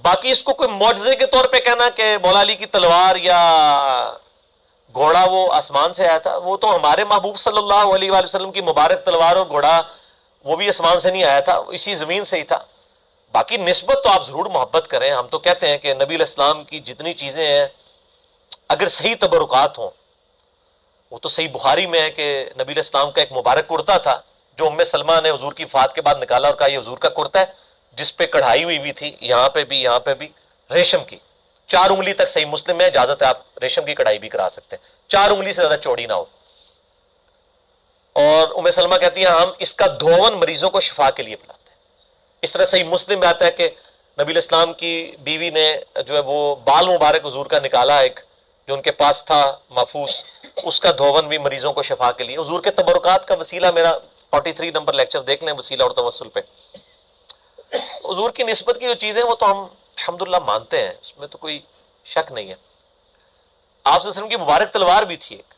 باقی اس کو کوئی معجزے کے طور پہ کہنا کہ مولا علی کی تلوار یا گھوڑا وہ آسمان سے آیا تھا، وہ تو ہمارے محبوب صلی اللہ علیہ وآلہ وسلم کی مبارک تلوار اور گھوڑا وہ بھی آسمان سے نہیں آیا تھا، اسی زمین سے ہی تھا۔ باقی نسبت تو آپ ضرور محبت کریں، ہم تو کہتے ہیں کہ نبی علیہ السلام کی جتنی چیزیں ہیں اگر صحیح تبرکات ہوں، وہ تو صحیح بخاری میں ہے کہ نبی علیہ السلام کا ایک مبارک کرتا تھا جو ام سلمہ نے حضور کی وفات کے بعد نکالا اور کہا یہ حضور کا کرتا ہے، جس پہ کڑھائی ہوئی تھی، یہاں پہ بھی ریشم کی، 4 انگلی تک، صحیح مسلم میں اجازت ہے، آپ ریشم کی کڑھائی بھی کرا سکتے ہیں، 4 انگلی سے زیادہ چوڑی نہ ہو۔ اور ام سلمہ کہتی ہیں ہم اس کا دھون مریضوں کو شفا کے لیے پلاتے ہیں۔ اس طرح صحیح مسلم میں آتا ہے کہ نبی علیہ السلام کی بیوی نے جو ہے وہ بال مبارک حضور کا نکالا، ایک جو ان کے پاس تھا محفوظ، اس کا دھون بھی مریضوں کو شفا کے لیے۔ حضور کے تبرکات کا وسیلہ میرا 43 نمبر لیکچر دیکھ لیں، وسیلہ اور توسل پہ۔ حضور کی نسبت کی جو چیزیں وہ تو ہم الحمدللہ مانتے ہیں، اس میں تو کوئی شک نہیں ہے۔ آپ صلی اللہ علیہ وسلم کی مبارک تلوار بھی تھی ایک،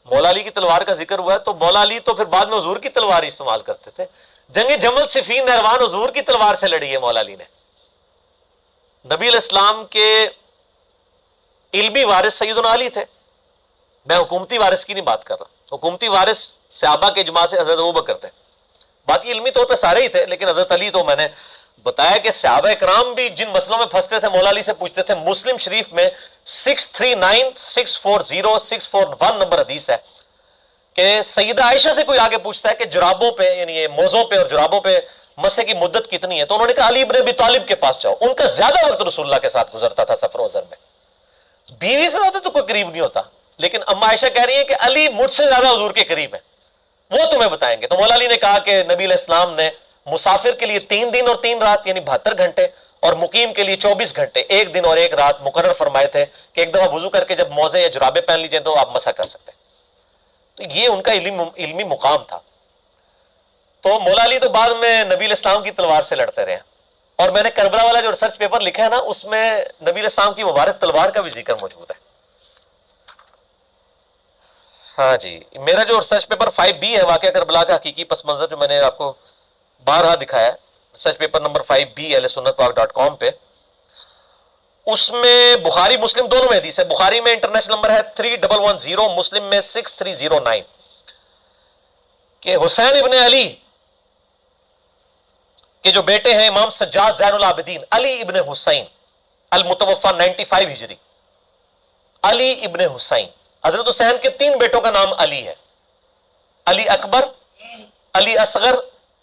مولا علی کی تلوار کا ذکر ہوا ہے تو مولا علی تو پھر بعد میں حضور کی تلوار ہی استعمال کرتے تھے۔ جنگ جمل صفین نہروان حضور کی تلوار سے لڑی ہے مولا علی نے۔ نبی علیہ السلام کے علمی وارث سیدنا علی تھے، میں حکومتی وارث کی نہیں بات کر رہا، حکومتی وارث صحابہ کے اجماع سے حضرت ابوبکر تھے، باقی علمی طور پہ سارے ہی تھے، لیکن حضرت علی تو میں نے بتایا کہ صحابہ کرام بھی جن مسئلوں میں پھنستے تھے مولا علی سے پوچھتے تھے۔ مسلم شریف میں 639 640 641 نمبر حدیث ہے کہ سیدہ عائشہ سے کوئی آگے پوچھتا ہے کہ جرابوں پہ، یعنی یہ موزوں پہ اور جرابوں پہ مسح کی مدت کتنی ہے، تو انہوں نے کہا علی ابن ابی طالب کے پاس جاؤ، ان کا زیادہ وقت رسول اللہ کے ساتھ گزرتا تھا سفر و حضر میں، بیوی سے زیادہ تو کوئی قریب نہیں ہوتا، لیکن اما عائشہ کہہ رہی ہیں کہ علی مجھ سے زیادہ حضور کے قریب ہے، وہ تمہیں بتائیں گے۔ تو مولا علی نے کہا کہ نبی علیہ السلام نے مسافر کے لیے 3 دن اور 3 رات یعنی 72 گھنٹے اور مقیم کے لیے 24 گھنٹے، 1 دن اور 1 رات مقرر فرمائے تھے کہ ایک دفعہ وضو کر کے جب موزے یا جرابے پہن لیجئے تو آپ مسح کر سکتے ہیں۔ تو یہ ان کا علمی مقام تھا۔ تو مولا علی تو بعد میں نبی علیہ السلام کی تلوار سے لڑتے رہے، اور میں نے کربلا والا جو ریسرچ پیپر لکھا ہے نا، اس میں نبی علیہ السلام کی مبارک تلوار کا بھی ذکر موجود ہے۔ ہاں جی، میرا جو ریسرچ پیپر 5B ہے، واقعہ کربلا کا حقیقی پس منظر، جو میں نے آپ کو بارہا دکھایا ہے، research paper number 5B ahlsunnatpaq.com پہ، اس میں بخاری مسلم دونوں میں حدیث ہے۔ بخاری میں انٹرنیشنل نمبر ہے 3110، مسلم میں 6309، کہ حسین ابن علی کے جو بیٹے ہیں امام سجاد زین العابدین علی ابن حسین المتوفى 95 ہجری، علی ابن حسین، حضرت حسین کے 3 بیٹوں کا نام علی ہے، علی اکبر، علی اصغر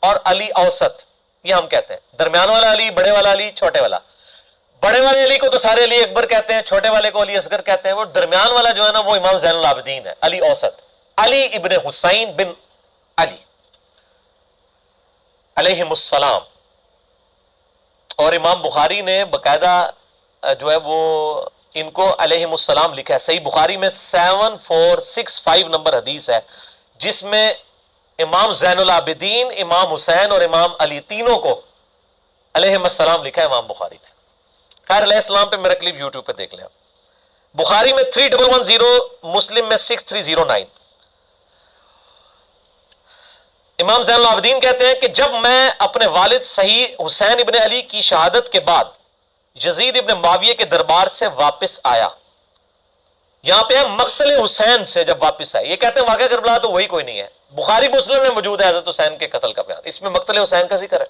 اور علی اوسط، یہ ہم کہتے ہیں، درمیان والا علی، بڑے والا علی، چھوٹے والا۔ بڑے والے علی کو تو سارے علی اکبر کہتے ہیں، چھوٹے والے کو علی اصغر کہتے ہیں، وہ درمیان والا جو ہے نا وہ امام زین العابدین ہے، علی اوسط، علی ابن حسین بن علی علیہم السلام۔ اور امام بخاری نے باقاعدہ جو ہے وہ ان کو علیہم السلام لکھا ہے، صحیح بخاری میں 7465 نمبر حدیث ہے، جس میں امام زین العابدین، امام حسین اور امام علی تینوں کو علیہم السلام لکھا ہے امام بخاری نے۔ خیر علیہ السلام پہ میرا کلپ یوٹیوب پہ دیکھ لیں۔ بخاری میں 3110، مسلم میں 6309۔ امام زین العابدین کہتے ہیں کہ جب میں اپنے والد صحیح حسین ابن علی کی شہادت کے بعد یزید ابن معاویہ کے دربار سے واپس آیا، یہاں پہ ہم مقتل حسین سے جب واپس آئے، یہ کہتے ہیں واقعہ کربلا تو وہی کوئی نہیں ہے، بخاری مسلم میں موجود ہے حضرت حسین کے قتل کا بیان، اس میں مقتل حسین کا ذکر ہے۔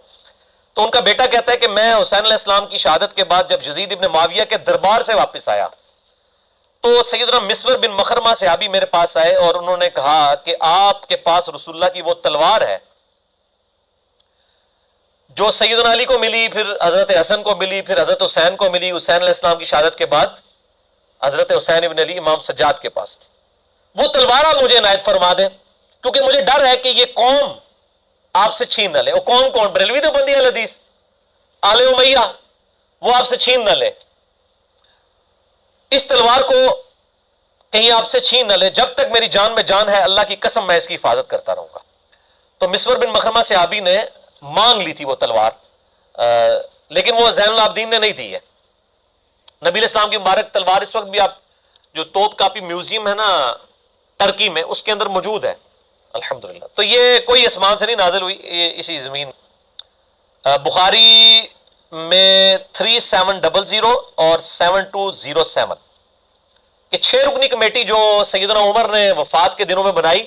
تو ان کا بیٹا کہتا ہے کہ میں حسین علیہ السلام کی شہادت کے بعد جب یزید ابن معاویہ کے دربار سے واپس آیا تو سیدنا مسور بن مخرمہ صحابی میرے پاس آئے اور انہوں نے کہا کہ آپ کے پاس رسول اللہ کی وہ تلوار ہے جو سیدنا علی کو ملی، پھر حضرت حسن کو ملی، پھر حضرت حسین کو ملی، حسین علیہ السلام کی شہادت کے بعد حضرت حسین ابن علی امام سجاد کے پاس تھی، وہ تلوار آپ مجھے عنایت فرما دیں، کیونکہ مجھے ڈر ہے کہ یہ قوم آپ سے چھین نہ لے۔ وہ قوم کون؟ بریلوی دیوبندی اہل حدیث، آل امیہ، وہ آپ سے چھین نہ لے، اس تلوار کو کہیں آپ سے چھین نہ لے، جب تک میری جان میں جان ہے اللہ کی قسم میں اس کی حفاظت کرتا رہوں گا۔ تو مسور بن مخرمہ صحابی نے مانگ لی تھی وہ تلوار، لیکن وہ زین العابدین نے نہیں دی ہے۔ نبی علیہ السلام کی مبارک تلوار اس وقت بھی آپ جو توپ کاپی میوزیم ہے نا ترکی میں، اس کے اندر موجود ہے الحمدللہ۔ تو یہ کوئی آسمان سے نہیں نازل ہوئی، یہ اسی زمین۔ بخاری میں 3700 اور 7207 کہ 6 رکنی کمیٹی جو سیدنا عمر نے وفات کے دنوں میں بنائی.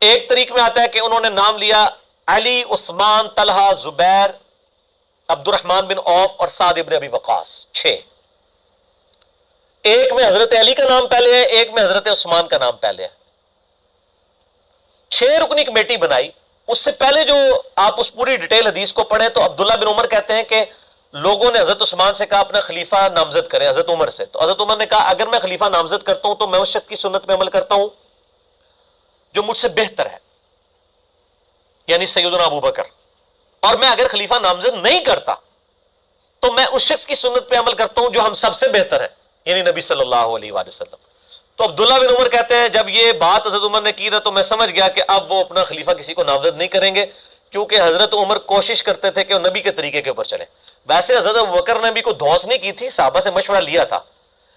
ایک طریق میں آتا ہے کہ انہوں نے نام لیا علی، عثمان، طلحہ، زبیر، عبد الرحمن بن عوف اور سعد ابن ابی وقاص. 6. ایک میں حضرت علی کا نام پہلے ہے، ایک میں حضرت عثمان کا نام پہلے ہے. 6 رکنی کمیٹی بنائی. اس سے پہلے جو آپ اس پوری ڈیٹیل حدیث کو پڑھیں تو عبداللہ بن عمر کہتے ہیں کہ لوگوں نے حضرت عثمان سے کہا اپنا خلیفہ نامزد کرے، حضرت عمر سے. تو حضرت عمر نے کہا اگر میں خلیفہ نامزد کرتا ہوں تو میں اس شخص کی سنت پہ عمل کرتا ہوں جو مجھ سے بہتر ہے، یعنی سیدنا ابو بکر. اور میں اگر خلیفہ نامزد نہیں کرتا تو میں اس شخص کی سنت پہ عمل کرتا ہوں جو ہم سب سے بہتر ہے، یعنی نبی صلی اللہ علیہ وآلہ وسلم. تو عبداللہ بن عمر کہتے ہیں جب یہ بات حضرت عمر نے کی نا تو میں سمجھ گیا کہ اب وہ اپنا خلیفہ کسی کو نامزد نہیں کریں گے، کیونکہ حضرت عمر کوشش کرتے تھے کہ وہ نبی کے طریقے کے اوپر چلے. ویسے حضرت ابوبکر نے بھی کوئی دھوس نہیں کی تھی، صحابہ سے مشورہ لیا تھا،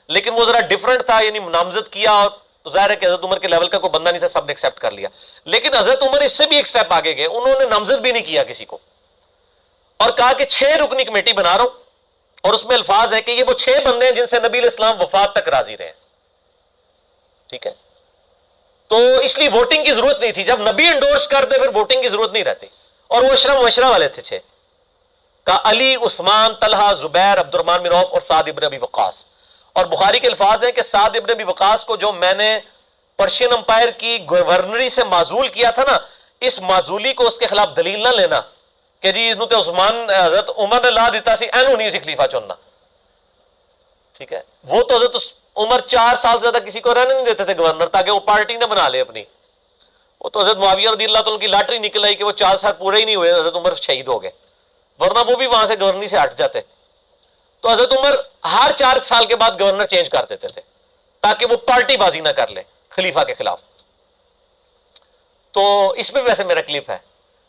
لیکن وہ ذرا ڈیفرنٹ تھا، یعنی نامزد کیا اور ظاہر ہے کہ حضرت عمر کے لیول کا کوئی بندہ نہیں تھا، سب نے ایکسیپٹ کر لیا. لیکن حضرت عمر اس سے بھی ایک سٹیپ آگے گئے، انہوں نے نامزد بھی نہیں کیا کسی کو اور کہا کہ 6 رکنی کمیٹی بنا رہا ہوں. اور اس میں الفاظ ہے کہ یہ وہ 6 بندے ہیں جن سے نبی علیہ السلام وفات تک راضی رہے. ٹھیک ہے، تو اس لیے ووٹنگ کی ضرورت نہیں تھی. جب نبی انڈورس کر دے پھر ووٹنگ کی ضرورت نہیں رہتی. اور وہ اشرا مبشرہ والے تھے 6 کا علی، عثمان، طلحہ، زبیر، عبد الرحمن بن عوف اور سعد ابن ابی وقاص. اور بخاری کے الفاظ ہیں کہ سعد ابن ابی وقاص کو جو میں نے پرشین امپائر کی گورنری سے معزول کیا تھا نا، اس معزولی کو اس کے خلاف دلیل نہ لینا کہ جی اس عثمان حضرت عمر نے لا دیتا سی اینو نہیں سی خلیفہ چننا. ٹھیک ہے، وہ تو حضرت عمر 4 سال سے زیادہ کسی کو رہنے نہیں دیتے تھے گورنر، تاکہ وہ پارٹی نہ بنا لے اپنی. وہ تو حضرت معاویہ رضی اللہ تعالیٰ کی لاٹری نکل آئی کہ وہ 4 سال پورے ہی نہیں ہوئے، حضرت عمر شہید ہو گئے، ورنہ وہ بھی وہاں سے گورنری سے ہٹ جاتے. تو حضرت عمر ہر 4 سال کے بعد گورنر چینج کر دیتے تھے تاکہ وہ پارٹی بازی نہ کر لے خلیفہ کے خلاف. تو اس میں ویسے میرا کلپ ہے،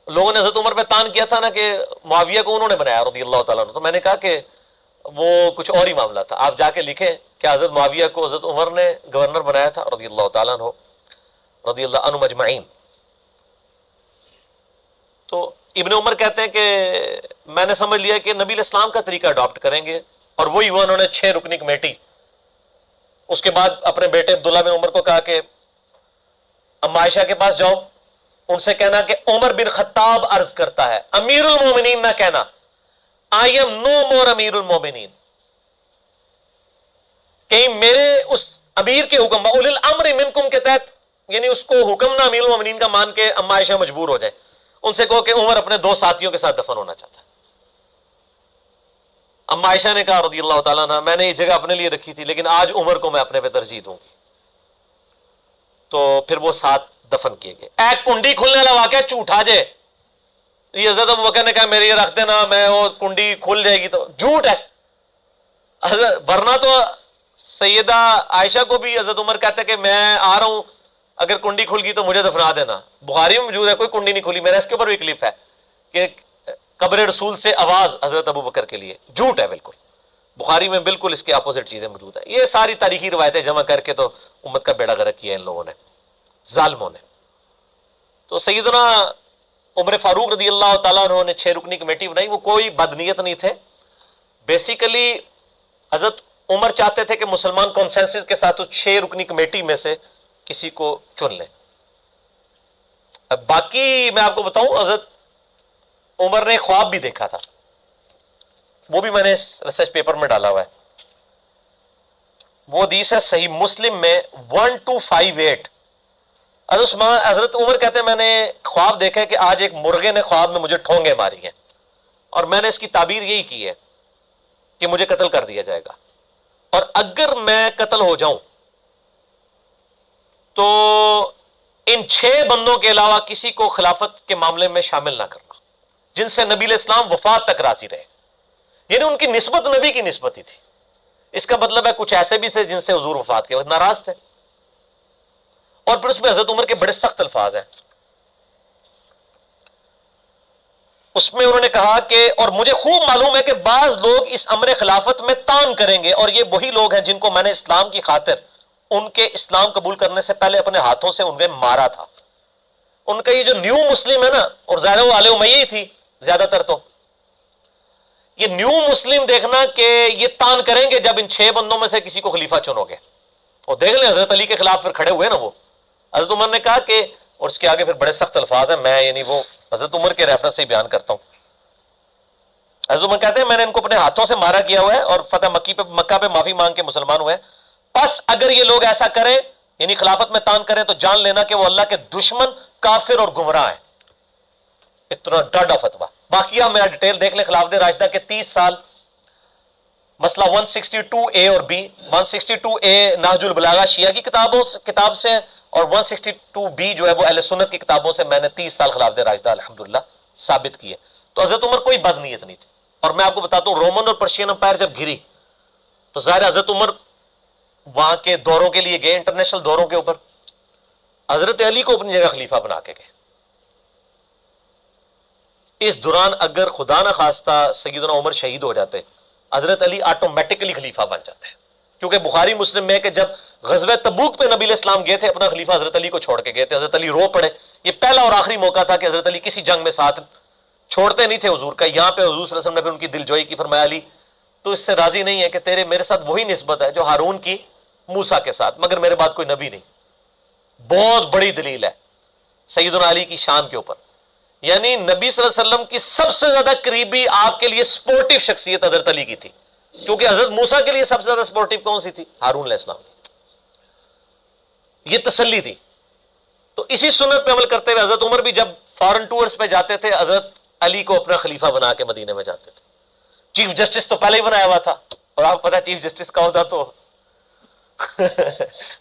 لوگوں نے حضرت عمر پہ تان کیا تھا نا کہ معاویہ کو انہوں نے بنایا رضی اللہ تعالیٰ عنہ. تو میں نے کہا کہ وہ کچھ اور ہی معاملہ تھا، آپ جا کے لکھیں کہ حضرت معاویہ کو حضرت عمر نے گورنر بنایا تھا رضی اللہ تعالیٰ عنہ، رضی اللہ عنہ مجمعین. تو ابن عمر کہتے ہیں کہ میں نے سمجھ لیا کہ نبی علیہ السلام کا طریقہ اڈاپٹ کریں گے، اور وہی ہوا. انہوں نے 6 رکنی کمیٹی. اس کے بعد اپنے بیٹے عبداللہ بن عمر کو کہا کہ اما عائشہ کے پاس جاؤ، ان سے کہنا کہ عمر بن خطاب عرض کرتا ہے، امیر المومنین نہ کہنا، آئی ایم نو مور امیر المومنین، کہ میرے اس امیر کے حکم اولي الامر منکم کے تحت، یعنی اس کو حکم نہ امیر المومنین کا مان کے اما عائشہ مجبور ہو جائے. ان سے کہو کہ عمر اپنے 2 ساتھیوں کے ساتھ دفن ہونا چاہتا ہے. اما عائشہ نے کہا رضی اللہ تعالیٰ عنہ میں نے یہ جگہ اپنے لیے رکھی تھی، لیکن آج عمر کو میں اپنے پہ ترجیح دوں گی. تو پھر وہ 7 دفن کیے گئے. اے کنڈی کھلنے والا واقعہ جھوٹا جے، یہ حضرت ابوبکر نے کہا میری یہ رکھ دینا، میں وہ کنڈی کھل جائے گی، تو جھوٹ ہے. ورنہ تو سیدہ عائشہ کو بھی حضرت عمر کہتے کہ میں آ رہا ہوں، اگر کنڈی کھل گئی تو مجھے دفنا دینا. بخاری میں موجود ہے، کوئی کنڈی نہیں کھلی. میرا اس کے اوپر بھی کلپ ہے کہ قبر رسول سے آواز حضرت ابوبکر کے لیے. جھوٹ ہے بالکل، بخاری میں بالکل اس کے اپوزٹ چیزیں موجود ہیں. یہ ساری تاریخی روایتیں جمع کر کے تو امت کا بیڑا غرق کیا ان لوگوں نے، ظالموں نے. تو سیدنا عمر فاروق رضی اللہ تعالیٰ عنہ نے 6 رکنی کمیٹی بنائی. وہ کوئی بدنیت نہیں تھے، بیسیکلی حضرت عمر چاہتے تھے کہ مسلمان کنسنسس کے ساتھ اس 6 رکنی کمیٹی میں سے کسی کو چن لیں. اب باقی میں آپ کو بتاؤں، حضرت عمر نے خواب بھی دیکھا تھا، وہ بھی میں نے اس ریسرچ پیپر میں ڈالا ہوا ہے. وہ حدیث ہے صحیح مسلم میں 1258. حضرت عمر کہتے ہیں میں نے خواب دیکھا ہے کہ آج ایک مرغے نے خواب میں مجھے ٹھونگے ماری ہیں، اور میں نے اس کی تعبیر یہی کی ہے کہ مجھے قتل کر دیا جائے گا، اور اگر میں قتل ہو جاؤں تو ان 6 بندوں کے علاوہ کسی کو خلافت کے معاملے میں شامل نہ کرنا جن سے نبی علیہ السلام وفات تک راضی رہے. یعنی ان کی نسبت نبی کی نسبت ہی تھی. اس کا مطلب ہے کچھ ایسے بھی تھے جن سے حضور وفات کے وقت ناراض تھے. اور پھر اس میں حضرت عمر کے بڑے سخت الفاظ ہیں. اس میں انہوں نے کہا کہ اور مجھے خوب معلوم ہے کہ بعض لوگ اس امر خلافت میں تان کریں گے، اور یہ وہی لوگ ہیں جن کو میں نے اسلام کی خاطر ان کے اسلام قبول کرنے سے پہلے اپنے ہاتھوں سے انہیں مارا تھا. ان کا یہ جو نیو مسلم ہے نا، اور ظاہر وہ آل امیہ ہی تھی زیادہ تر، تو یہ نیو مسلم دیکھنا کہ یہ تان کریں گے جب ان 6 بندوں میں سے کسی کو خلیفہ چنو گے. اور دیکھ لیں حضرت علی کے خلاف پھر کھڑے ہوئے نا وہ. حضرت عمر نے کہا کہ، اور اس کے آگے پھر بڑے سخت الفاظ ہیں، میں یعنی وہ حضرت عمر کے ریفرنس سے بیان کرتا ہوں. حضرت عمر کہتے ہیں میں نے ان کو اپنے ہاتھوں سے مارا کیا ہوا ہے اور فتح مکہ پہ معافی مانگ کے مسلمان ہوئے ہیں. پس اگر یہ لوگ ایسا کریں یعنی خلافت میں تان کریں تو جان لینا کہ وہ اللہ کے دشمن، کافر اور گمراہ ہیں. اتنا ڈاڈا فتویٰ. باقی میرا ڈیٹیل دیکھ لیں خلافت راشدہ کے 30 سال. مسئلہ 162A اور B. 162A نہج البلاغہ شیعہ کی کتاب سے، اور 162B جو ہے وہ اہل سنت کی کتابوں سے میں نے 30 سال خلافت راشدہ الحمدللہ ثابت کی ہے. تو حضرت عمر کوئی بد نیت نہیں تھی. اور میں آپ کو بتاتا ہوں رومن اور پرشین امپائر جب گری تو ظاہر حضرت عمر وہاں کے دوروں کے لیے گئے، انٹرنیشنل دوروں کے اوپر. حضرت علی کو اپنی جگہ خلیفہ بنا کے گئے. اس دوران اگر خدا نہ خواستہ سیدنا عمر شہید ہو جاتے، حضرت علی آٹومیٹکلی خلیفہ بن جاتے. کیونکہ بخاری مسلم میں کہ جب غزوہ تبوک پہ نبی علیہ السلام گئے تھے اپنا خلیفہ حضرت علی کو چھوڑ کے گئے تھے. حضرت علی رو پڑے. یہ پہلا اور آخری موقع تھا کہ حضرت علی کسی جنگ میں ساتھ چھوڑتے نہیں تھے حضور کا. یہاں پہ حضور صلی اللہ علیہ وسلم نے پھر ان کی دل جوئی کی. فرمایا علی تو اس سے راضی نہیں ہے کہ تیرے میرے ساتھ وہی نسبت ہے جو ہارون کی موسیٰ کے ساتھ، مگر میرے بعد کوئی نبی نہیں. بہت بڑی دلیل ہے سیدنا علی کی شان کے اوپر. یعنی نبی صلی اللہ علیہ وسلم کی سب سے زیادہ قریبی آپ کے لیے سپورٹیو شخصیت حضرت علی کی تھی. کیونکہ حضرت موسیٰ کے لیے سب سے زیادہ سپورٹیو کون سی تھی؟ ہارون علیہ السلام کی. یہ تسلی تھی. تو اسی سنت پہ عمل کرتے ہوئے حضرت عمر بھی جب فارن ٹورز پہ جاتے تھے حضرت علی کو اپنا خلیفہ بنا کے مدینے میں جاتے تھے. چیف جسٹس تو پہلے ہی بنایا ہوا تھا، اور آپ کو پتا چیف جسٹس کا ہوتا تو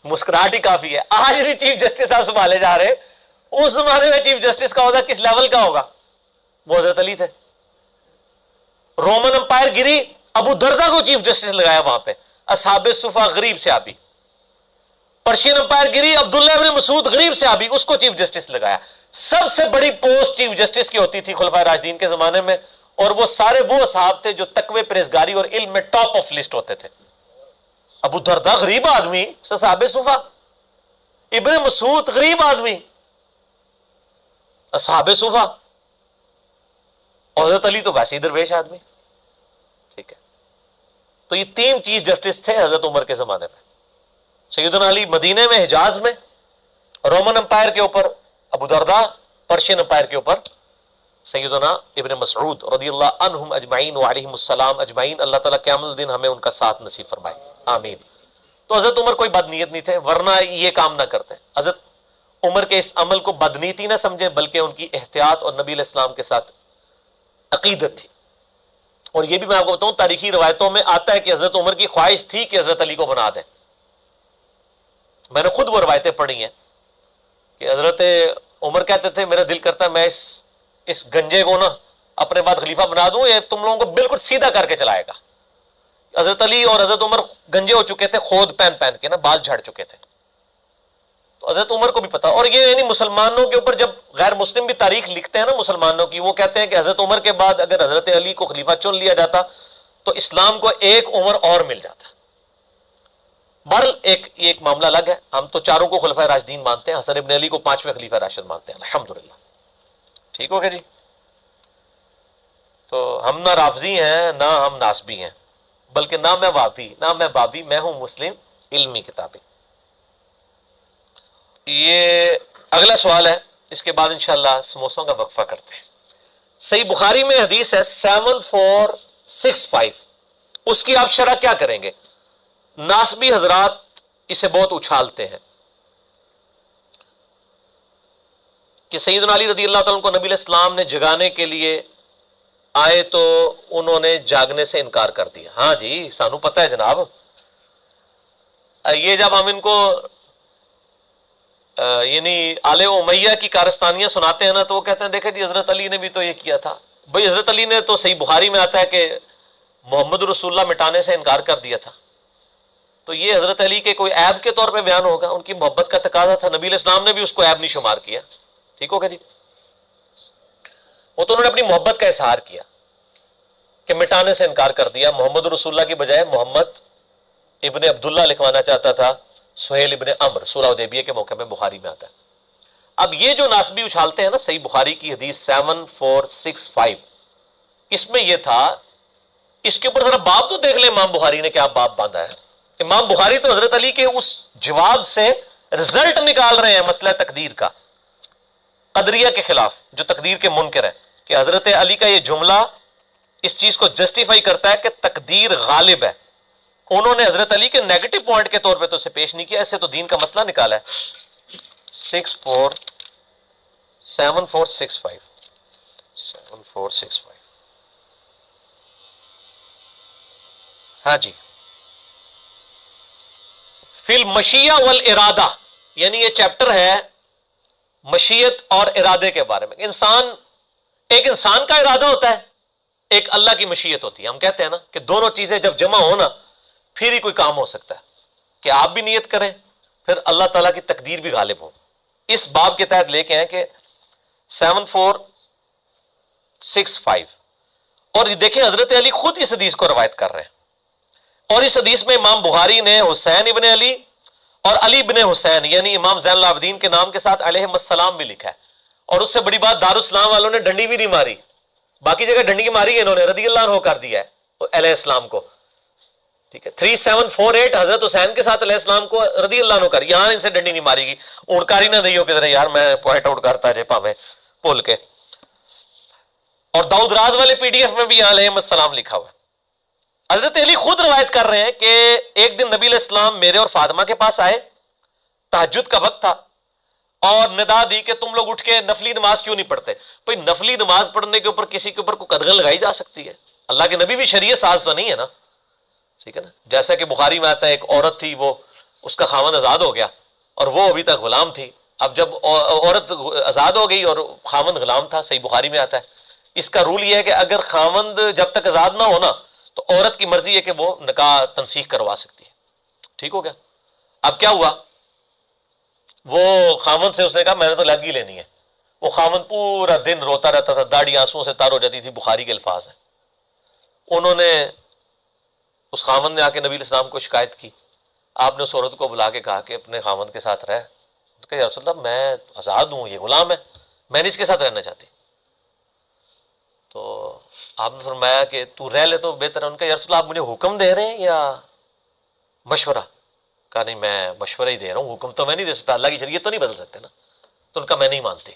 مسکراہٹ ہی کافی ہے. آج بھی چیف جسٹس آپ سنبھالے جا رہے، اس زمانے میں چیف جسٹس کا ہوتا کس لیول کا ہوگا؟ وہ حضرت علی تھے. رومن امپائر گری، ابو دردہ کو چیف جسٹس لگایا وہاں پہ، اصحاب صفا غریب سے آبی. پرشین امپائر گری، عبداللہ ابن مسعود غریب سے آبی، اس کو چیف جسٹس لگایا. سب سے بڑی پوسٹ چیف جسٹس کی ہوتی تھی خلفائے راشدین کے زمانے میں، اور وہ سارے وہ اصحاب تھے جو تقوی، پرہیزگاری اور علم میں ٹاپ آف لسٹ ہوتے تھے. ابو دردہ غریب آدمی، اصحاب صفا. ابن مسعود غریب آدمی، اصحاب صفا. اور حضرت علی تو ویسے ہی درویش آدمی. ٹھیک ہے. تو یہ 3 چیف جسٹس تھے حضرت عمر کے زمانے میں. سیدنا علی مدینے میں، حجاز میں، رومن امپائر کے اوپر ابو دردہ، پرشین امپائر کے اوپر سیدنا ابن مسعود رضی اللہ عنہم اجمعین وعلیہم السلام اجمعین. اللہ تعالیٰ قیامت الدین ہمیں ان کا ساتھ نصیب فرمائے، آمین. تو حضرت عمر کوئی بد نیت نہیں تھے، ورنہ یہ کام نہ کرتے. حضرت عمر کے اس عمل کو بدنیتی نہ سمجھے، بلکہ ان کی احتیاط اور نبی علیہ السلام کے ساتھ عقیدت تھی. اور یہ بھی میں آپ کو بتاؤں تاریخی روایتوں میں آتا ہے کہ حضرت عمر کی خواہش تھی کہ حضرت علی کو بنا دیں. میں نے خود وہ روایتیں پڑھی ہیں کہ حضرت عمر کہتے تھے میرا دل کرتا ہے میں اس گنجے کو نا اپنے بعد خلیفہ بنا دوں، یہ تم لوگوں کو بالکل سیدھا کر کے چلائے گا. حضرت علی اور حضرت عمر گنجے ہو چکے تھے، خود پہن کے نا بال جھڑ چکے تھے. تو حضرت عمر کو بھی پتا. اور یہ یعنی مسلمانوں کے اوپر جب غیر مسلم بھی تاریخ لکھتے ہیں نا مسلمانوں کی، وہ کہتے ہیں کہ حضرت عمر کے بعد اگر حضرت علی کو خلیفہ چن لیا جاتا تو اسلام کو ایک عمر اور مل جاتا. بہرحال ایک معاملہ الگ ہے. ہم تو چاروں کو خلفائے راشدین مانتے ہیں، حسن ابن علی کو 5ویں خلیفہ راشد مانتے ہیں الحمدللہ. ٹھیک ہو گیا جی. تو ہم نہ رافضی ہیں نہ ہم ناسبی ہیں، بلکہ نہ میں وابی نہ میں بابی، میں ہوں مسلم علمی کتابی. یہ اگلا سوال ہے، اس کے بعد انشاءاللہ سموسوں کا وقفہ کرتے ہیں. صحیح بخاری میں حدیث ہے 7465، اس کی آپ شرح کیا کریں گے؟ ناسبی حضرات اسے بہت اچھالتے ہیں کہ سیدنا علی رضی اللہ تعالیٰ کو نبی علیہ السلام نے جگانے کے لیے آئے تو انہوں نے جاگنے سے انکار کر دیا. ہاں جی سانو پتہ ہے جناب. یہ جب ہم ان کو یعنی آل امیہ کی کارستانیاں سناتے ہیں نا تو وہ کہتے ہیں دیکھیں جی حضرت علی نے بھی تو یہ کیا تھا. بھئی حضرت علی نے تو صحیح بخاری میں آتا ہے کہ محمد رسول اللہ مٹانے سے انکار کر دیا تھا. تو یہ حضرت علی کے کوئی عیب کے طور پہ بیان ہوگا؟ ان کی محبت کا تقاضا تھا. نبی علیہ السلام نے بھی اس کو عیب نہیں شمار کیا. ٹھیک ہوگا جی. وہ تو انہوں نے اپنی محبت کا اظہار کیا کہ مٹانے سے انکار کر دیا. محمد رسول اللہ کی بجائے محمد ابن عبداللہ لکھوانا چاہتا تھا، سہیل ابن عمر. سورہ حدیبیہ کے موقع میں بخاری میں آتا ہے. اب یہ جو ناسبی اچھالتے ہیں نا، صحیح بخاری کی حدیث 7465، اس میں یہ تھا اس کے اوپر ذرا باب تو دیکھ لیں امام بخاری نے کیا باب باندھا ہے. امام بخاری تو حضرت علی کے اس جواب سے رزلٹ نکال رہے ہیں مسئلہ تقدیر کا، قدریہ کے خلاف جو تقدیر کے منکر ہیں، کہ حضرت علی کا یہ جملہ اس چیز کو جسٹیفائی کرتا ہے کہ تقدیر غالب ہے. انہوں نے حضرت علی کے نیگیٹو پوائنٹ کے طور پہ تو اسے پیش نہیں کیا، ایسے تو دین کا مسئلہ نکالا ہے. 7465 ہاں جی، فی المشیہ والارادہ، یعنی یہ چیپٹر ہے مشیت اور ارادے کے بارے میں. ایک انسان کا ارادہ ہوتا ہے، ایک اللہ کی مشیت ہوتی ہے. ہم کہتے ہیں نا کہ دونوں چیزیں جب جمع ہونا پھر ہی کوئی کام ہو سکتا ہے، کہ آپ بھی نیت کریں پھر اللہ تعالیٰ کی تقدیر بھی غالب ہو. اس باب کے تحت لے کے ہیں کہ 7465، اور یہ دیکھیں حضرت علی خود اس حدیث کو روایت کر رہے ہیں، اور اس حدیث میں امام بخاری نے حسین ابن علی اور علی ابن حسین یعنی امام زین العابدین کے نام کے ساتھ علیہم السلام بھی لکھا ہے. اور اس سے بڑی بات دارالاسلام والوں نے ڈنڈی بھی نہیں ماری، باقی جگہ ڈنڈی کی ماری ہے، انہوں نے رضی اللہ عنہ کر دیا ہے علیہ السلام کو. ٹھیک ہے، 3748 حضرت حسین کے ساتھ علیہ السلام کو رضی اللہ عنہ کر، یہاں ان سے ڈنڈی نہیں ماری گی. اونکاری نہ دئیو کدھر یار، میں پوائنٹ آؤٹ کرتا جے پاویں بھول کے. اور داؤد راز والے PDF میں بھی یہاں علیہم السلام لکھا ہوا ہے. حضرت علی خود روایت کر رہے ہیں کہ ایک دن نبی علیہ السلام میرے اور فاطمہ کے پاس آئے، تہجد کا وقت تھا، اور ندا دی کہ تم لوگ اٹھ کے نفلی نماز کیوں نہیں پڑھتے. بھئی نفلی نماز پڑھنے کے اوپر کسی کے اوپر کوئی قدغن لگائی جا سکتی ہے؟ اللہ کے نبی بھی شریعت ساز تو نہیں ہے نا، ٹھیک ہے نا. جیسا کہ بخاری میں آتا ہے ایک عورت تھی، وہ اس کا خاوند آزاد ہو گیا اور وہ ابھی تک غلام تھی. اب جب عورت آزاد ہو گئی اور خاوند غلام تھا، صحیح بخاری میں آتا ہے، اس کا رول یہ ہے کہ اگر خاوند جب تک آزاد نہ ہونا تو عورت کی مرضی ہے کہ وہ نکاح تنسیخ کروا سکتی ہے. ٹھیک ہو گیا. اب کیا ہوا، وہ خاوند سے اس نے کہا میں نے تو لہدگی لینی ہے. وہ خاوند پورا دن روتا رہتا تھا، داڑھی آنسوؤں سے تار ہو جاتی تھی، بخاری کے الفاظ ہیں. انہوں نے اس خاوند نے آ کے نبی علیہ السلام کو شکایت کی. آپ نے اس عورت کو بلا کے کہا کہ اپنے خاوند کے ساتھ رہ. کہ یا رسول اللہ میں آزاد ہوں، یہ غلام ہے، میں نہیں اس کے ساتھ رہنا چاہتی. تو آپ نے فرمایا کہ تو رہ لے تو بہتر ہے. ان کا یا رسول اللہ آپ مجھے حکم دے رہے ہیں یا مشورہ؟ کہا نہیں میں مشورہ ہی دے رہا ہوں، حکم تو میں نہیں دے سکتا، اللہ کی شریعت تو نہیں بدل سکتے نا. تو ان کا میں نہیں مانتی.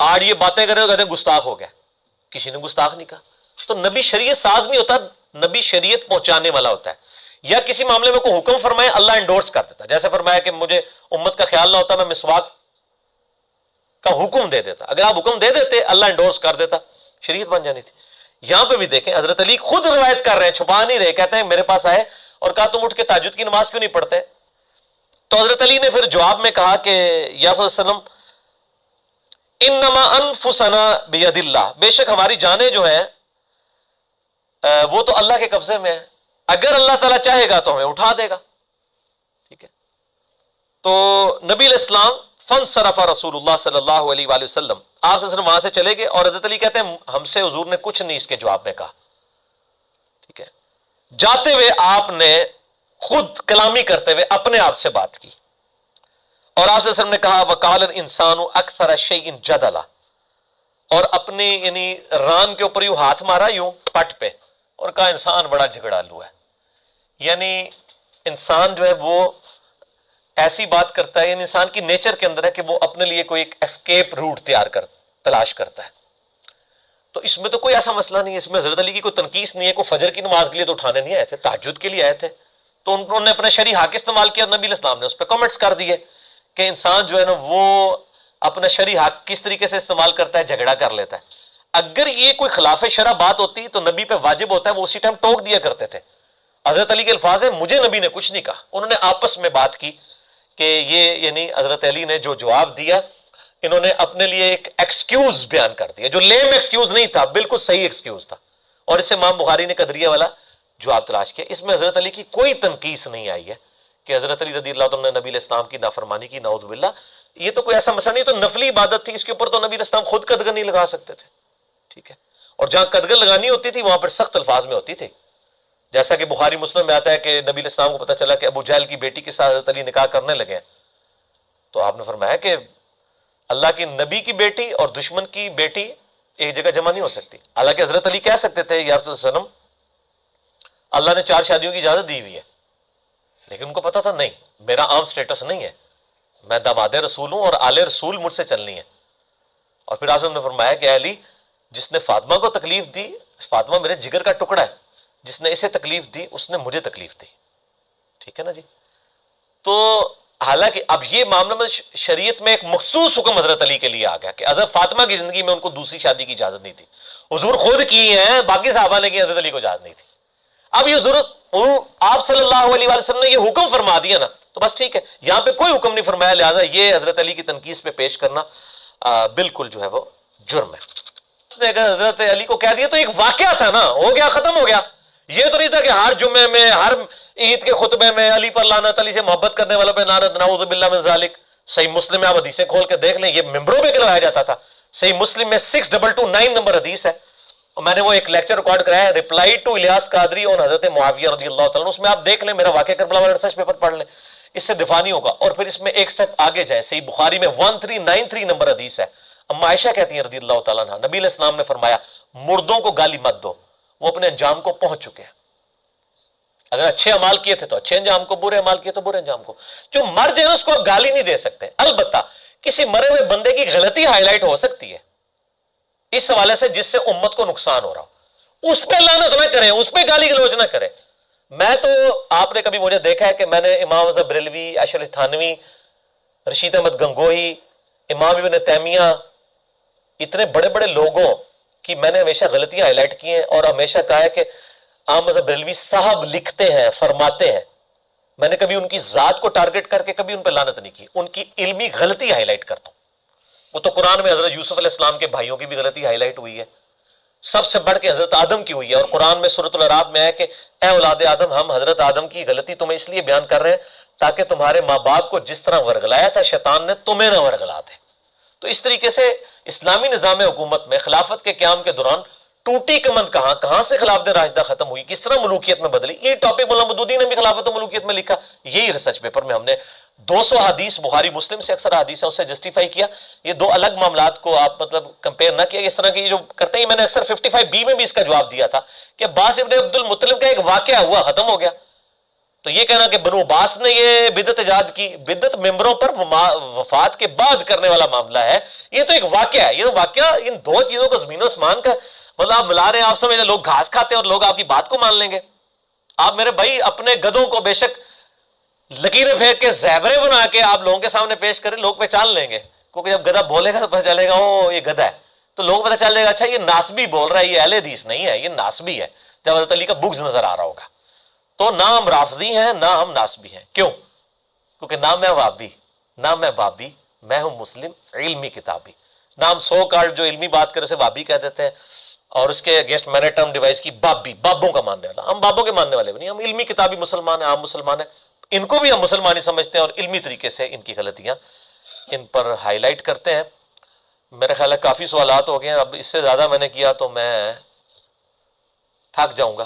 آج یہ باتیں کرے تو کہتے ہیں گستاخ ہو گیا. کسی نے گستاخ نہیں کہا. تو نبی شریعت ساز نہیں ہوتا، نبی شریعت پہنچانے والا ہوتا ہے. یا کسی معاملے میں کوئی حکم فرمائے اللہ انڈورس کر دیتا. جیسے فرمایا کہ مجھے امت کا خیال نہ ہوتا میں مسواک کا حکم دے دیتا. اگر آپ حکم دے دیتے اللہ انڈورس کر دیتا، شریعت بن جانی تھی. یہاں پہ بھی دیکھیں حضرت علی خود روایت کر رہے ہیں، چھپا نہیں رہے. کہتے ہیں میرے پاس آئے اور کہا تم اٹھ کے تہجد کی نماز کیوں نہیں پڑھتے؟ تو حضرت علی نے پھر جواب میں کہا کہ یا رسول اللہ وسلم انما انفسنا بید اللہ، بے شک ہماری جانیں جو ہیں وہ تو اللہ کے قبضے میں ہے. اگر اللہ تعالیٰ چاہے گا تو ہمیں اٹھا دے گا. ٹھیک ہے. تو نبی علیہ السلام فانصرف رسول اللہ صلی اللہ علیہ وآلہ وسلم، آپ صلی اللہ علیہ وسلم وہاں سے چلے گئے. اور حضرت علی کہتے ہیں ہم سے حضور نے کچھ نہیں اس کے جواب میں کہا. ٹھیک ہے. جاتے ہوئے آپ نے خود کلامی کرتے ہوئے اپنے آپ سے بات کی، اور آپ صلی اللہ علیہ وسلم نے کہا وقال الانسان اکثر شیء جدلا، اور اپنی یعنی ران کے اوپر یوں ہاتھ مارا یوں پٹ پہ اور کہا انسان بڑا جھگڑالو ہے. یعنی انسان جو ہے وہ ایسی بات کرتا ہے، یعنی انسان کی نیچر کے اندر ہے کہ وہ اپنے لیے کوئی ایک اسکیپ روٹ تلاش کرتا ہے. تو اس میں تو کوئی ایسا مسئلہ نہیں ہے، اس میں حضرت علی کی کوئی تنقیص نہیں ہے. کوئی فجر کی نماز کے لیے تو اٹھانے نہیں آئے تھے، تہجد کے لیے آئے تھے. تو انہوں نے اپنا شرعی حق استعمال کیا، نبی علیہ السلام نے اس پہ کمنٹس کر دیے کہ انسان جو ہے نا وہ اپنا شرعی حق کس طریقے سے استعمال کرتا ہے، جھگڑا کر لیتا ہے. اگر یہ کوئی خلاف شرع بات ہوتی تو نبی پہ واجب ہوتا ہے وہ اسی ٹائم ٹوک دیا کرتے تھے. حضرت علی کے الفاظ ہیں مجھے نبی نے کچھ نہیں کہا. انہوں نے آپس میں بات کی کہ یہ یعنی حضرت علی نے جو جواب دیا انہوں نے اپنے لیے ایک ایکسکیوز بیان کر دیا، جو لیم ایکسکیوز نہیں تھا، بالکل صحیح ایکسکیوز تھا. اور اس سے امام بخاری نے قدریہ والا جواب تلاش کیا. اس میں حضرت علی کی کوئی تنقیص نہیں آئی ہے کہ حضرت علی رضی اللہ عنہ نے نبی علیہ السلام کی نافرمانی کی، نعوذ باللہ. یہ تو کوئی ایسا مسئلہ نہیں، تو نفلی عبادت تھی، اس کے اوپر تو نبی علیہ السلام خود قدغن نہیں لگا سکتے تھے. ٹھیک ہے. اور جہاں قدغن لگانی ہوتی تھی وہاں پر سخت الفاظ میں ہوتی تھی. جیسا کہ بخاری مسلم میں آتا ہے کہ نبی علیہ السلام کو پتہ چلا کہ ابو جہل کی بیٹی کے ساتھ حضرت علی نکاح کرنے لگے ہیں. تو آپ نے فرمایا کہ اللہ کی نبی کی بیٹی اور دشمن کی بیٹی ایک جگہ جمع نہیں ہو سکتی. حالانکہ حضرت علی کہہ سکتے تھے یا رسول اللہ صلی اللہ علیہ وسلم اللہ نے 4 شادیوں کی اجازت دی ہوئی ہے، لیکن ان کو پتا تھا نہیں، میرا عام سٹیٹس نہیں ہے، میں داماد رسول ہوں اور آل رسول مجھ سے چلنی ہے. اور پھر آسم نے فرمایا کہ علی جس نے فاطمہ کو تکلیف دی، فاطمہ میرے جگر کا ٹکڑا ہے، جس نے اسے تکلیف دی اس نے مجھے تکلیف دی. ٹھیک ہے نا جی. تو حالانکہ اب یہ معاملہ میں شریعت میں ایک مخصوص حکم حضرت علی کے لیے آ گیا کہ حضرت فاطمہ کی زندگی میں ان کو دوسری شادی کی اجازت نہیں تھی. حضور خود کی ہیں، باقی صحابہ نے کی، حضرت علی کو اجازت نہیں تھی. اب یہ ضرورت آپ صلی اللہ علیہ وسلم نے یہ حکم فرما دیا نا تو بس ٹھیک ہے، یہاں پہ کوئی حکم نہیں فرمایا، لہٰذا یہ حضرت علی کی تنقیص پہ پیش کرنا بالکل جو ہے وہ جرم ہے. اس نے اگر حضرت علی کو کہہ دیا تو ایک واقعہ تھا نا، ہو گیا، ختم ہو گیا. یہ تو نہیں تھا کہ ہر جمعے میں ہر عید کے خطبے میں علی پر لعنت، علی سے محبت کرنے والوں پہ لعنت، نعوذ باللہ من ذالک. صحیح مسلم میں آپ حدیثیں کھول کے دیکھ لیں، یہ ممبروں پہ کروایا جاتا تھا. صحیح مسلم میں 6229 نمبر حدیث ہے، اور میں نے وہ ایک لیکچر ریکارڈ کرایا ہے، ریپلائی ٹو الیاس قادری اور حضرت معاویہ رضی اللہ تعالیٰ، اس میں آپ دیکھ لیں، میرا واقعہ کربلا والا ریسرچ پیپر پڑھ لیں، اس سے دفاع نہیں ہوگا. اور پھر اس میں ایک سٹیپ آگے جائیں، صحیح بخاری میں 1393 نمبر حدیث ہے. اما عائشہ کہتی ہیں رضی اللہ تعالیٰ عنہ، نبی علیہ السلام نے فرمایا مردوں کو گالی مت دو، وہ اپنے انجام کو پہنچ چکے ہیں. اگر اچھے اعمال کیے تھے تو اچھے انجام کو، برے اعمال کیے تو برے انجام کو. جو مر جائے اس کو آپ گالی نہیں دے سکتے. البتہ کسی مرے ہوئے بندے کی غلطی ہائی لائٹ ہو سکتی ہے اس حوالے سے جس سے امت کو نقصان ہو رہا ہو، اس پہ لعنت نہ کریں، اس پہ گالی گلوچ نہ کریں. میں تو آپ نے کبھی مجھے دیکھا ہے کہ میں نے امام اعظم بریلوی، اشرف تھانوی، رشید احمد گنگوہی، امام ابن تیمیہ، اتنے بڑے بڑے لوگوں کی میں نے ہمیشہ غلطیاں ہائی لائٹ کی ہیں اور ہمیشہ کہا ہے کہ امام اعظم بریلوی صاحب لکھتے ہیں، فرماتے ہیں. میں نے کبھی ان کی ذات کو ٹارگٹ کر کے کبھی ان پہ لعنت نہیں کی، ان کی علمی غلطی ہائی لائٹ کرتا ہوں. وہ تو قرآن میں حضرت یوسف علیہ السلام کے بھائیوں کی بھی غلطی ہائی لائٹ ہوئی ہے، سب سے بڑھ کے حضرت آدم کی ہوئی ہے. اور قرآن میں سورۃ الاعراف میں ہے کہ اے اولاد آدم، ہم حضرت آدم کی غلطی تمہیں اس لیے بیان کر رہے ہیں تاکہ تمہارے ماں باپ کو جس طرح ورگلایا تھا شیطان نے، تمہیں نہ ورگلا دے. تو اس طریقے سے اسلامی نظام حکومت میں خلافت کے قیام کے دوران ٹوٹی کمند کہاں سے خلافت راشدہ ختم ہوئی، کس طرح ملوکیت میں بدلی، یہ ٹاپک مولانا مودودی نے بھی خلافت و ملوکیت میں لکھا. یہی ریسرچ پیپر میں ہم نے 200 حدیث بخاری مسلم سے اکثر حدیث ہے اسے جسٹیفائی کیا. یہ دو الگ معاملات کو آپ مطلب کمپیئر نہ کیا اس طرح کی جو کرتے ہیں. میں نے اکثر 55B میں بھی اس کا جواب دیا تھا کہ عباس ابن عبد المطلب کا ایک واقعہ ہوا، ختم ہو گیا. تو یہ کہنا کہ بنو عباس نے یہ بدعت ایجاد کی، بدعت ممبروں پر وفات کے بعد کرنے والا معاملہ ہے، یہ تو ایک واقعہ ہے. یہ تو واقعہ ان دو چیزوں کو زمین و آسمان کا مطلب آپ ملا رہے ہیں. آپ سمجھیں لوگ گھاس کھاتے ہیں اور لوگ آپ کی بات کو مان لیں گے. آپ میرے بھائی اپنے گدھوں کو بے شک لکیریں پھینک کے زیوریں بنا کے آپ لوگوں کے سامنے پیش کریں، لوگ پہچان لیں گے. کیونکہ جب گدھا بولے گا تو پتہ چلے گا او یہ گدھا ہے، تو لوگ پتہ چل جائے گا اچھا یہ ناسبی بول رہا ہے، یہ اہل حدیث نہیں ہے، یہ ناسبی ہے. جب حضرت علی کا بغض نظر آ رہا ہوگا تو نہ ہم رافضی ہیں نہ ہم ناسبی ہیں. کیوں؟ کیونکہ نہ میں وابی نہ میں بابی، میں ہوں مسلم علمی کتابی. نہ ہم سو کارڈ جو علمی بات کرے اسے وابی کہہ دیتے ہیں، اور اس کے اگینسٹ میں نے ٹرم ڈیوائز کی بابی، بابوں کا ماننے والا. ہم بابوں کے ماننے والے بھی نہیں، ہم علمی کتابی مسلمان ہیں، عام مسلمان ہیں. ان کو بھی ہم مسلمان ہی سمجھتے ہیں اور علمی طریقے سے ان کی غلطیاں ان پر ہائی لائٹ کرتے ہیں. میرے خیال ہے کافی سوالات ہو گئے ہیں، اب اس سے زیادہ میں نے کیا تو میں تھک جاؤں گا.